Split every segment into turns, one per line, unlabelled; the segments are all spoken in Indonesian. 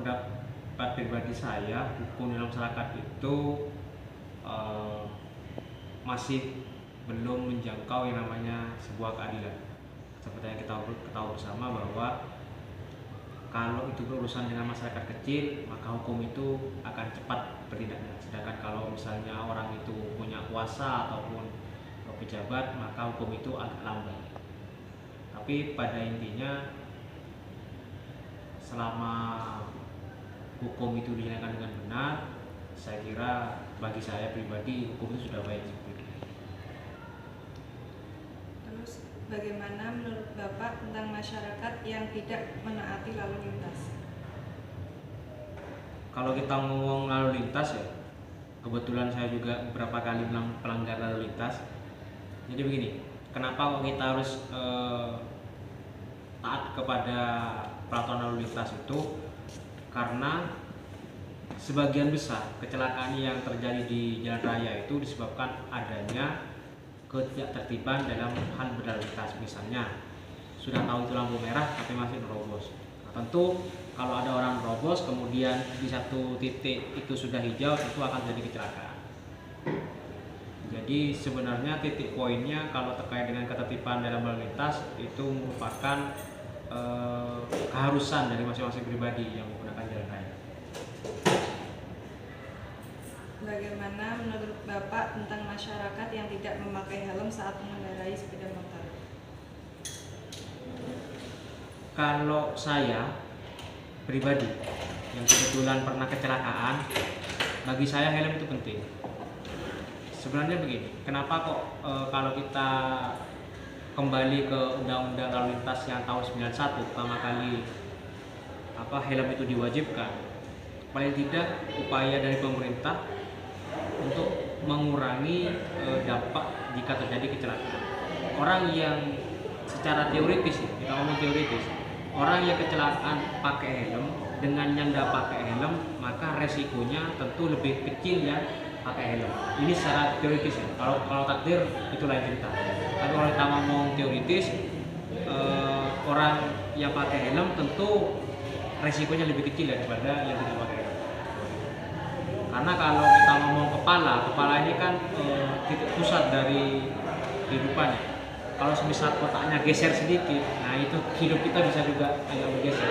pendapat pribadi saya, hukum dalam masyarakat itu masih belum menjangkau yang namanya sebuah keadilan. Seperti yang kita ketahui bersama bahwa kalau itu berurusan dengan masyarakat kecil, maka hukum itu akan cepat bertindaknya. Sedangkan kalau misalnya orang itu punya kuasa ataupun pejabat, maka hukum itu agak lambat. Tapi pada intinya, selama hukum itu dijalankan dengan benar, saya kira bagi saya pribadi hukum itu sudah baik.
Terus bagaimana menurut Bapak tentang masyarakat yang tidak menaati lalu lintas?
Kalau kita ngomong lalu lintas ya, kebetulan saya juga beberapa kali pelanggar lalu lintas. Jadi begini, kenapa kok kita harus taat kepada peraturan lalu lintas itu? Karena sebagian besar kecelakaan yang terjadi di jalan raya itu disebabkan adanya ketidaktertiban dalam hal berlalu lintas. Misalnya sudah tahu itu lampu merah tapi masih nerobos. Nah, tentu kalau ada orang nerobos kemudian di satu titik itu sudah hijau, tentu akan terjadi kecelakaan. Jadi sebenarnya titik poinnya kalau terkait dengan ketertiban dalam berlalu lintas itu merupakan keharusan dari masing-masing pribadi yang menggunakan jalan raya.
Bagaimana menurut Bapak tentang masyarakat yang tidak memakai helm saat mengendarai sepeda motor?
Kalau saya pribadi yang kebetulan pernah kecelakaan, bagi saya helm itu penting. Sebenarnya begini, kenapa kok kalau kita kembali ke Undang-Undang Lalu Lintas yang tahun 91 pertama kali helm itu diwajibkan, paling tidak upaya dari pemerintah untuk mengurangi dampak jika terjadi kecelakaan. Orang yang secara teoritis, kita ngomong teoritis, orang yang kecelakaan pakai helm dengan yang tidak pakai helm, maka resikonya tentu lebih kecil yang pakai helm. Ini secara teoritis ya. Kalau takdir itu lain cerita. Tapi kalau kita ngomong teoritis, orang yang pakai helm tentu resikonya lebih kecil daripada yang tidak pakai helm. Karena kalau kita ngomong kepala ini kan titik pusat dari kehidupan ya. Kalau semisal kotaknya geser sedikit, nah itu hidup kita bisa juga agak bergeser.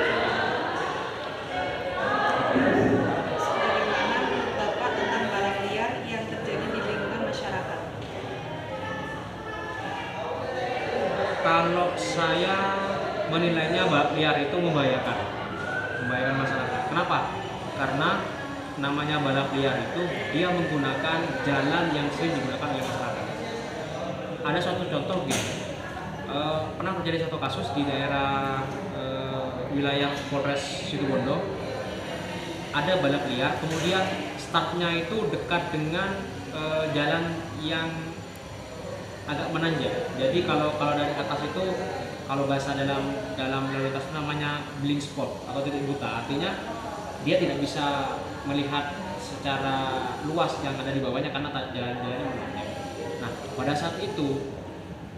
Bagaimana menurut Bapak tentang balap liar yang terjadi di lingkungan masyarakat?
Kalau saya menilainya balap liar itu membahayakan masyarakat. Kenapa? Karena namanya balap liar itu dia menggunakan jalan yang sering digunakan oleh masyarakat. Ada suatu contoh gini, pernah terjadi satu kasus di daerah wilayah Polres Situbondo. Ada balap liar, kemudian startnya itu dekat dengan jalan yang agak menanjak. Jadi kalau dari atas itu, kalau bahasa dalam lalu lintas namanya blind spot atau titik buta, artinya dia tidak bisa melihat secara luas yang ada di bawahnya karena jalan-jalannya menanjak. Nah, pada saat itu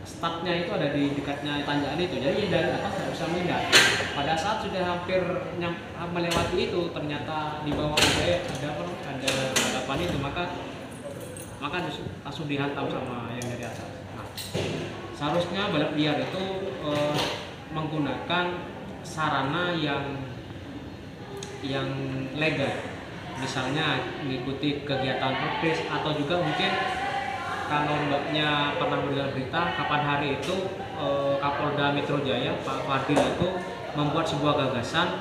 startnya itu ada di dekatnya tanjakan itu, jadi yang dari atas tidak bisa melihat. Pada saat sudah hampir melewati itu, ternyata di bawah ada hadapan itu, maka langsung dihantam sama yang dari atas. Nah, seharusnya balap liar itu menggunakan sarana yang legal, misalnya mengikuti kegiatan prokes, atau juga mungkin kalau mbaknya pernah mendengar berita kapan hari itu Kapolda Metro Jaya Pak Fadil itu membuat sebuah gagasan,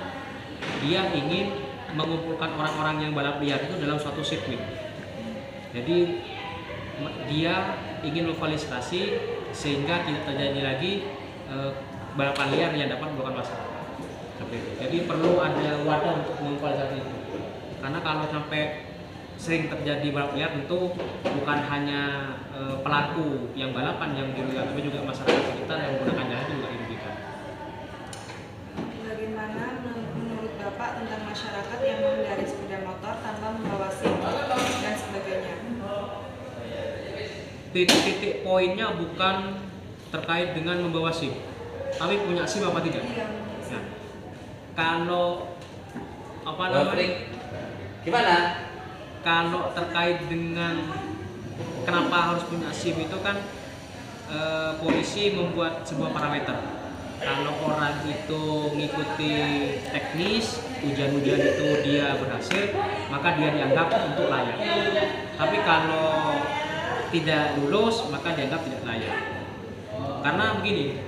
dia ingin mengumpulkan orang-orang yang balap liar itu dalam suatu sirkuit. Jadi dia ingin memfasilitasi sehingga tidak terjadi lagi balapan liar yang dapat menimbulkan masalah. Jadi perlu ada wadah untuk memfasilitasi itu. Karena kalau sampai sering terjadi balap liar, tentu bukan hanya pelaku yang balapan yang dirugikan, tapi juga masyarakat sekitar yang menggunakan jalan juga dirugikan.
Bagaimana menurut Bapak tentang masyarakat yang mengendarai sepeda motor tanpa membawa SIM dan sebagainya?
Titik-titik poinnya bukan terkait dengan membawa SIM, tapi punya SIM apa tidak.
Iya.
Nah, kalau apa namanya,
Gimana?
kalau terkait dengan kenapa harus punya SIM itu kan polisi membuat sebuah parameter. Kalau orang itu mengikuti teknis, ujian-ujian itu dia berhasil, maka dia dianggap untuk layak. Tapi kalau tidak lulus, maka dianggap tidak layak. Karena begini,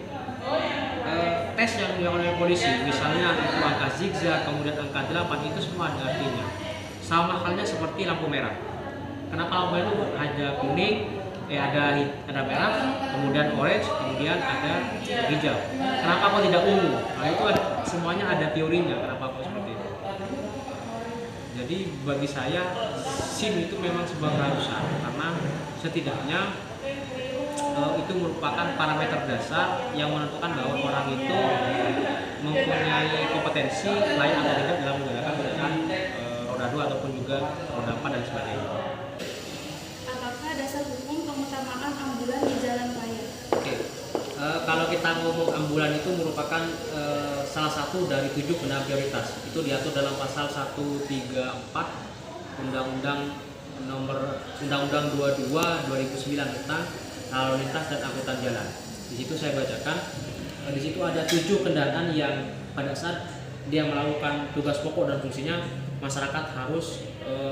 tes yang dilakukan oleh polisi, misalnya itu angka zigzag, kemudian angka 8, itu semua ada artinya. Sama halnya seperti lampu merah. Kenapa lampu merah itu ada kuning, ada merah, kemudian orange, kemudian ada hijau. Kenapa kok tidak ungu? Nah itu semuanya ada teorinya kenapa kok seperti itu. Jadi bagi saya SIM itu memang sebuah keharusan karena setidaknya itu merupakan parameter dasar yang menentukan bahwa orang itu mempunyai kompetensi layak atau tidak dalam menggunakan kendaraan roda 2 ataupun juga roda 4 dan sebagainya.
Apakah dasar hukum pengutamaan ambulan di jalan raya?
Oke, kalau kita ngomong ambulan itu merupakan salah satu dari 7 kendaraan prioritas. Itu diatur dalam pasal 134 Undang-Undang 22 2009 tentang lalu lintas dan angkutan jalan. Di situ saya bacakan, di situ ada 7 kendaraan yang pada saat dia melakukan tugas pokok dan fungsinya, masyarakat harus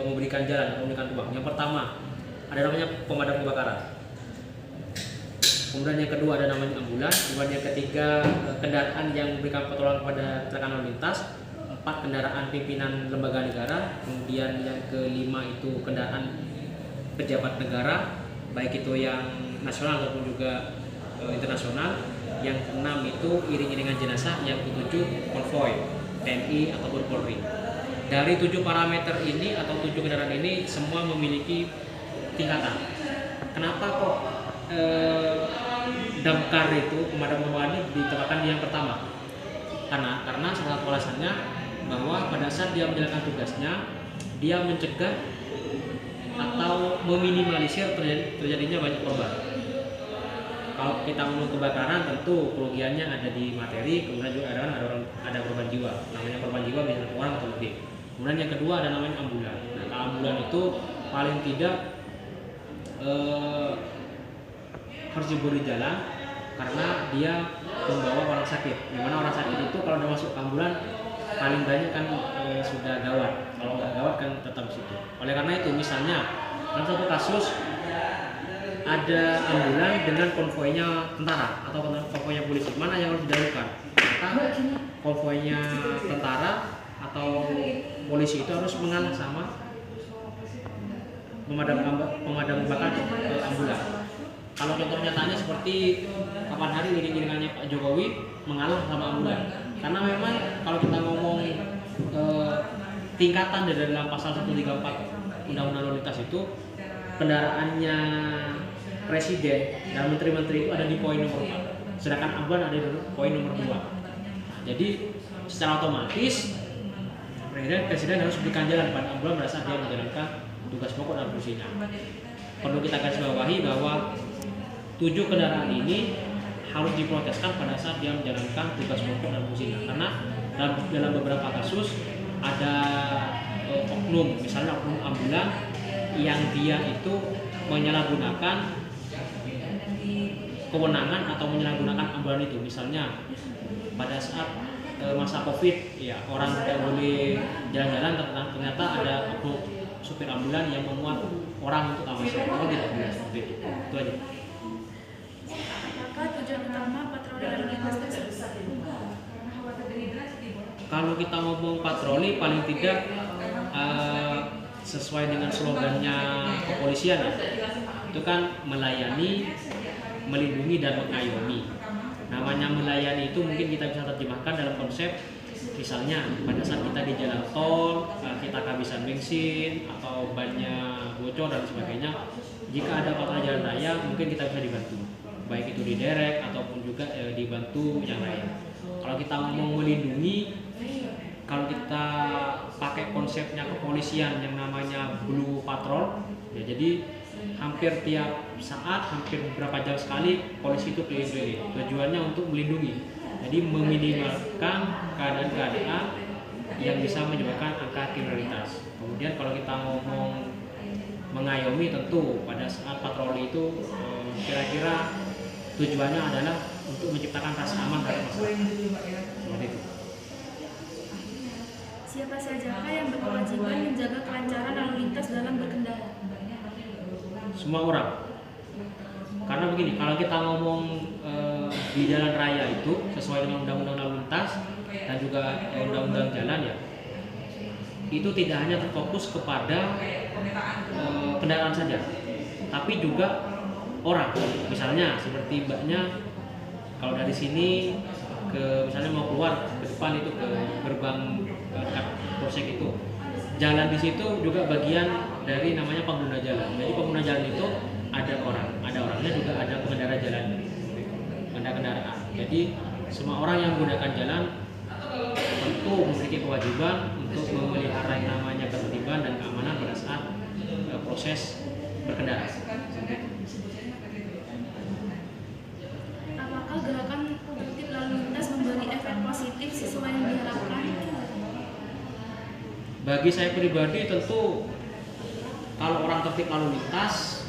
memberikan jalan atau memberikan ruang. Yang pertama ada namanya pemadam kebakaran. Kemudian yang kedua ada namanya ambulan. Kemudian yang ketiga kendaraan yang memberikan pertolongan kepada kecelakaan lalu lintas. 4 kendaraan pimpinan lembaga negara. Kemudian yang kelima itu kendaraan pejabat negara, baik itu yang nasional ataupun juga internasional. Yang keenam itu iring-iringan jenazah. Yang ketujuh konvoi TNI ataupun Polri. Dari 7 parameter ini atau 7 kendaraan ini semua memiliki tingkatan. Kenapa kok damkar itu, pemadam kebakaran ini ditempatkan di yang pertama? Karena salah satu alasannya bahwa pada saat dia menjalankan tugasnya, dia mencegah atau meminimalisir terjadinya banyak korban. Kalau kita ngomong kebakaran, tentu kerugiannya ada di materi, kemudian juga ada korban jiwa. Namanya korban jiwa bisa 1 orang atau lebih. Kemudian yang kedua ada namanya ambulan. Nah, kalau ambulan itu paling tidak harus diberi jalan karena dia membawa orang sakit. Dimana orang sakit itu kalau udah masuk ambulan paling banyak kan sudah gawat. Kalau nggak gawat kan tetap di situ. Oleh karena itu misalnya dalam satu kasus ada ambulan dengan konvoinya tentara atau konvoinya polisi, mana yang harus didahulukan? Maka konvoinya tentara atau polisi itu harus mengalah sama pemadam kebakaran ambulan. Kalau contoh nyatanya seperti kapan hari iring-iringannya Pak Jokowi mengalah sama ambulan. Karena memang kalau kita ngomong tingkatan dari dalam pasal 134 Undang-Undang Lalu Lintas itu, kendaraannya presiden dan menteri-menteri itu ada di poin nomor 4. Sedangkan ambulan ada di poin nomor 2. Nah, jadi secara otomatis presiden harus berikan jalan pada ambulan pada saat dia menjalankan tugas pokok dan fungsinya. Perlu kita garis bawahi bahwa 7 kendaraan ini harus diproteskan pada saat dia menjalankan tugas pokok dan fungsinya. Karena dalam beberapa kasus ada oknum, misalnya oknum ambulan yang dia itu menyalahgunakan kewenangan atau menyalahgunakan ambulan itu. Misalnya pada saat masa Covid, ya orang tidak boleh jalan-jalan, ternyata ada oknum supir ambulan yang memuat orang untuk awasan. Kalau tidak boleh seperti itu. Itu aja.
Apakah tujuan utama patroli lalu lintas tersebut?
Kalau kita ngomong patroli, paling tidak sesuai dengan slogannya kepolisian ya, itu kan melayani, melindungi dan mengayomi. Namanya melayani itu mungkin kita bisa terjemahkan dalam konsep misalnya pada saat kita di jalan tol, kita kehabisan bensin atau bannya bocor dan sebagainya, jika ada patroli jalan raya mungkin kita bisa dibantu, baik itu diderek ataupun juga dibantu yang lain. Kalau kita ngomong melindungi, kalau kita pakai konsepnya kepolisian yang namanya blue patrol, ya jadi hampir tiap saat, hampir beberapa jam sekali polisi itu keliling-keliling. Tujuannya untuk melindungi, jadi meminimalkan keadaan-keadaan yang bisa menyebabkan angka kriminalitas. Kemudian kalau kita ngomong mengayomi, tentu pada saat patroli itu kira-kira tujuannya adalah untuk menciptakan rasa aman terhadap masyarakat. Seperti itu.
Siapa sajakah yang berkewajiban menjaga kelancaran lalu lintas dalam berkendara?
Semua orang. Karena begini, kalau kita ngomong di jalan raya itu sesuai dengan undang-undang lalu lintas dan juga undang-undang jalan ya, itu tidak hanya terfokus kepada kendaraan saja, tapi juga orang. Misalnya seperti mbaknya kalau dari sini ke misalnya mau keluar ke depan itu ke gerbang Polsek itu, jalan di situ juga bagian dari namanya pengguna jalan. Jadi pengguna jalan itu ada orangnya juga ada pengendara jalan, kendaraan. Jadi semua orang yang menggunakan jalan tentu memiliki kewajiban untuk memelihara yang namanya ketertiban dan keamanan pada saat proses berkendara.
Apakah gerakan tertib lalu lintas memberi efek positif sesuai yang diharapkan?
Bagi saya pribadi tentu kalau orang tertib lalu lintas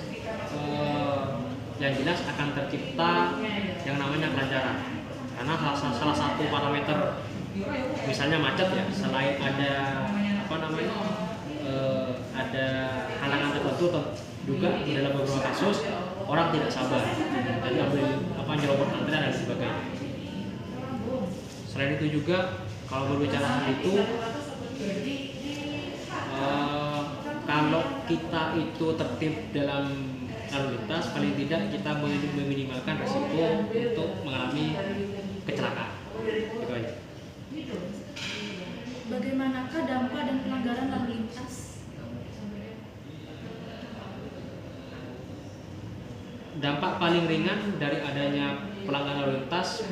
yang jelas akan tercipta yang namanya kelancaran. Karena salah satu parameter misalnya macet ya, selain ada ada halangan tertentu juga dalam beberapa kasus orang tidak sabar, jadi ambil nyerobot antrian dan sebagainya. Selain itu juga kalau berbicara hal itu, kalau kita itu tertib dalam lalu lintas, paling tidak kita meminimalkan resiko untuk mengalami kecelakaan. Gitu aja.
Bagaimanakah dampak dan pelanggaran lalu lintas?
Dampak paling ringan dari adanya pelanggaran lalu lintas,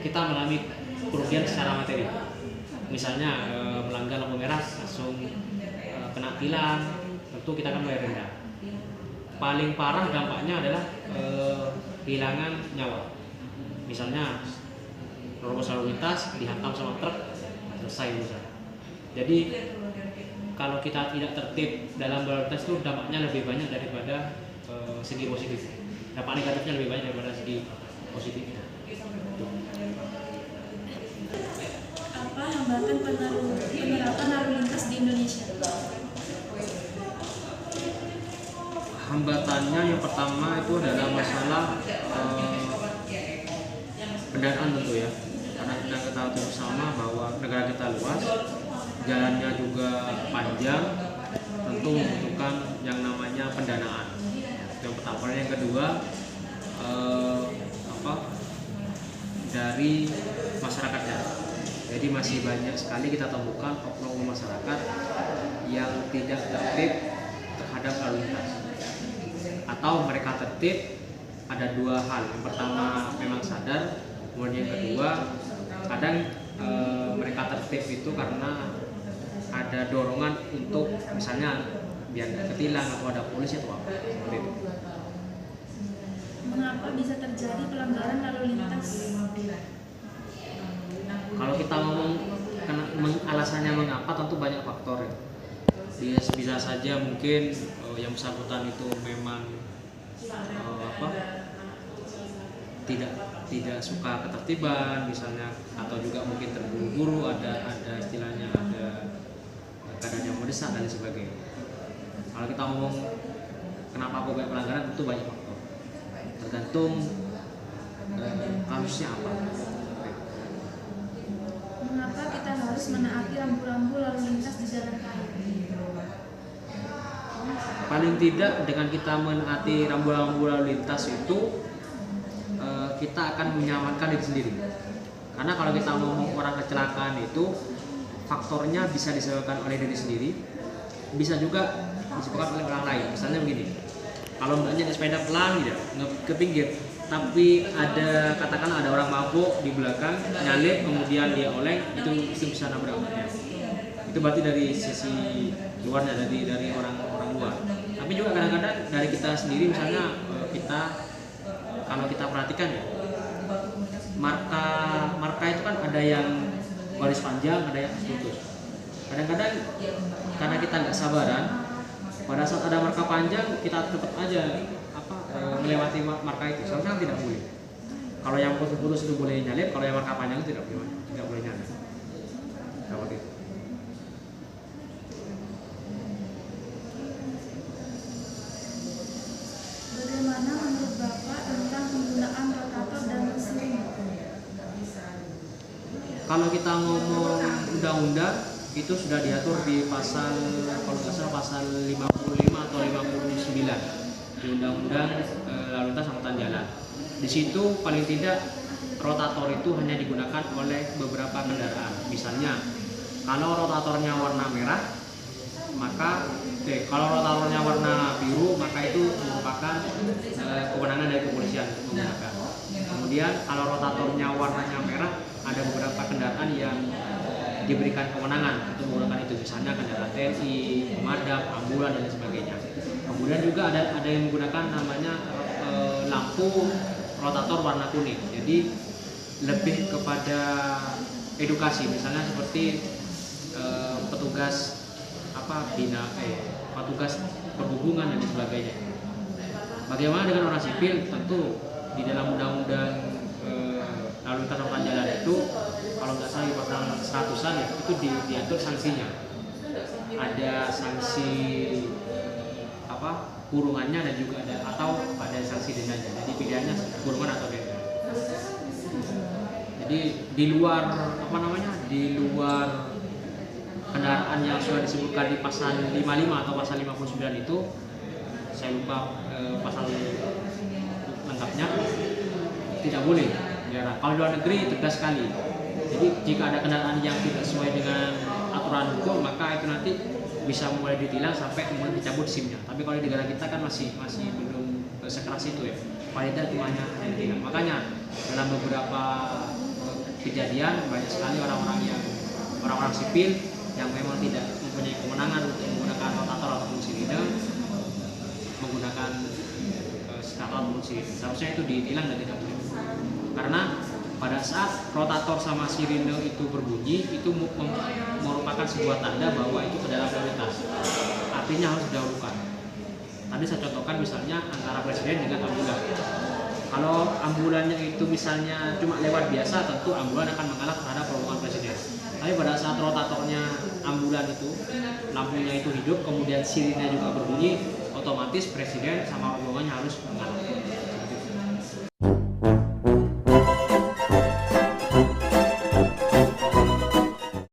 kita mengalami kerugian secara materi. Misalnya melanggar lampu merah langsung kena tilang, tentu kita akan bayar denda. Paling parah dampaknya adalah kehilangan nyawa. Misalnya terobos lalu lintas dihantam sama truk, selesai misalnya. Jadi kalau kita tidak tertib dalam lalu lintas itu dampaknya lebih banyak daripada segi positif. Dampak negatifnya lebih banyak daripada segi positifnya.
Apa hambatan penerapan lalu lintas di Indonesia?
Hambatannya yang pertama itu adalah masalah pendanaan tentu ya, karena kita ketahui bersama bahwa negara kita luas, jalannya juga panjang, tentu membutuhkan yang namanya pendanaan. Yang pertama, yang kedua dari masyarakatnya. Jadi masih banyak sekali kita temukan oknum masyarakat yang tidak tertib terhadap lalu lintas. Atau mereka tertib, ada dua hal. Yang pertama memang sadar, kemudian yang kedua kadang mereka tertib itu karena ada dorongan untuk misalnya biar nggak ketilang atau ada polisi atau apa seperti itu.
Mengapa bisa terjadi pelanggaran lalu lintas?
Kalau kita ngomong alasannya mengapa, tentu banyak faktor ya. Bisa saja mungkin yang bersangkutan itu memang tidak suka ketertiban misalnya, atau juga mungkin terburu-buru, ada istilahnya ada keadaan yang mendesak dan sebagainya. Kalau kita ngomong kenapa kok banyak pelanggaran, tentu banyak faktor, tergantung kasusnya apa.
Mengapa kita harus menaati rambu-rambu lalu lintas di jalan raya?
Paling tidak dengan kita menaati rambu-rambu lalu lintas itu kita akan menyamarkan diri sendiri. Karena kalau kita ngomong orang kecelakaan itu faktornya bisa disebabkan oleh diri sendiri, bisa juga disebabkan oleh orang lain. Misalnya begini, kalau mbaknya naik sepeda pelan gitu, ke pinggir, tapi katakanlah ada orang mabuk di belakang nyalip, kemudian dia oleng, itu bisa nabrak mbaknya. Itu berarti dari sisi luarnya, dari orang luar. Tapi juga kadang-kadang dari kita sendiri, misalnya kita kalau kita perhatikan ya, marka itu kan ada yang baris panjang, ada yang putus. Kadang-kadang karena kita nggak sabaran, pada saat ada marka panjang kita tetap aja melewati marka itu. Seharusnya tidak boleh. Kalau yang putus-putus itu boleh nyalip, kalau yang marka panjang itu tidak boleh nyalip. Seperti itu.
Bagaimana menurut Bapak tentang penggunaan rotator dan mesin?
Kalau kita ngomong undang-undang itu sudah diatur di pasal, kalau nggak salah pasal 55 atau 59 di Undang-Undang Lalu Lintas Angkutan Jalan. Di situ paling tidak rotator itu hanya digunakan oleh beberapa kendaraan. Misalnya kalau rotatornya warna merah, maka kalau rotatornya warna biru, maka itu merupakan kewenangan dari kepolisian menggunakan. Kemudian kalau rotatornya warnanya merah, ada beberapa kendaraan yang diberikan kewenangan untuk menggunakan itu, misalnya kendaraan TNI, pemadam, ambulan dan sebagainya. Kemudian juga ada yang menggunakan namanya lampu rotator warna kuning. Jadi lebih kepada edukasi, misalnya seperti petugas petugas perhubungan dan sebagainya. Bagaimana dengan orang sipil? Tentu di dalam undang-undang lalu lintas angkutan jalan itu, kalau nggak salah di pasal 100-an ya, itu diatur sanksinya. Ada sanksi kurungannya dan juga ada sanksi dendanya. Jadi pilihannya kurungan atau denda. Jadi di luar kendaraan yang sudah disebutkan di pasal 55 atau pasal 59 itu, saya lupa pasal lengkapnya, tidak boleh. Ya, kalau di luar negeri tegas sekali. Jadi jika ada kendaraan yang tidak sesuai dengan aturan hukum, maka itu nanti bisa mulai ditilang sampai kemudian dicabut SIM-nya. Tapi kalau di negara kita kan masih belum sekeras itu ya. Paling tidak itu hanya ditilang. Makanya dalam beberapa kejadian banyak sekali orang-orang sipil yang memang tidak mempunyai kewenangan untuk menggunakan rotator ataupun sirine menggunakan skala ataupun sirine. Seharusnya itu ditilang dan tidak boleh. Karena pada saat rotator sama sirine itu berbunyi, itu merupakan sebuah tanda bahwa itu kendaraan prioritas. Artinya harus didahulukan. Tadi saya contohkan misalnya antara presiden dengan ambulan. Kalau ambulannya itu misalnya cuma lewat biasa, tentu ambulan akan mengalah terhadap rombongan presiden. Tapi pada saat rotatornya ambulan itu, lampunya itu hidup, kemudian sirine juga berbunyi, otomatis presiden sama rombongannya harus